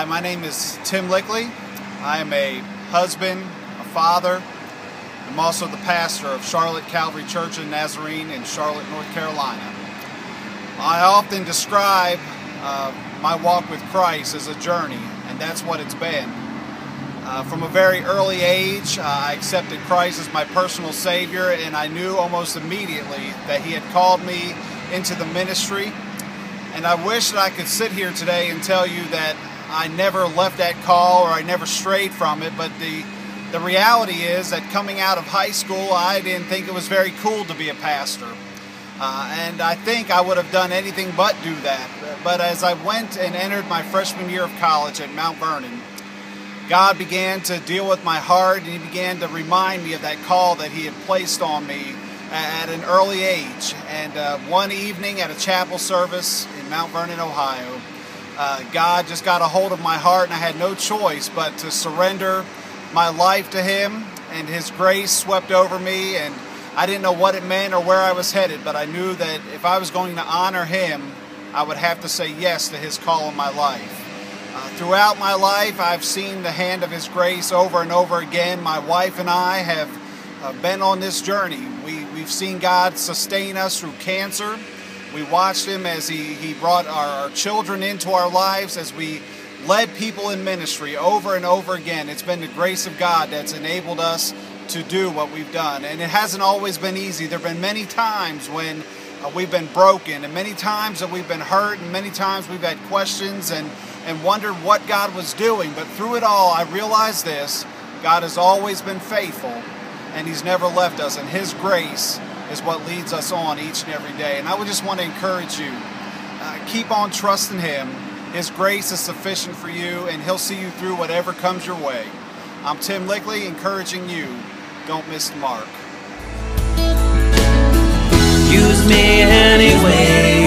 Hi, my name is Tim Lickley. I am a husband, a father. I'm also the pastor of Charlotte Calvary Church and Nazarene in Charlotte, North Carolina. I often describe my walk with Christ as a journey, and that's what it's been. From a very early age, I accepted Christ as my personal Savior, and I knew almost immediately that He had called me into the ministry. And I wish that I could sit here today and tell you that I never left that call or I never strayed from it, but the reality is that coming out of high school, I didn't think it was very cool to be a pastor. And I think I would have done anything but do that. But as I went and entered my freshman year of college at Mount Vernon, God began to deal with my heart, and He began to remind me of that call that He had placed on me at an early age. And one evening at a chapel service in Mount Vernon, Ohio, God just got a hold of my heart, and I had no choice but to surrender my life to Him, and His grace swept over me, and I didn't know what it meant or where I was headed, but I knew that if I was going to honor Him, I would have to say yes to His call in my life. Throughout my life, I've seen the hand of His grace over and over again. My wife and I have been on this journey. We've seen God sustain us through cancer. We watched Him as He brought our children into our lives, as we led people in ministry over and over again. It's been the grace of God that's enabled us to do what we've done. And it hasn't always been easy. There have been many times when we've been broken, and many times that we've been hurt, and many times we've had questions and wondered what God was doing. But through it all, I realized this: God has always been faithful, and He's never left us, and His grace is what leads us on each and every day. And I would just want to encourage you, keep on trusting Him. His grace is sufficient for you, and He'll see you through whatever comes your way. I'm Tim Lickley, encouraging you, don't miss the mark. Use me anyway.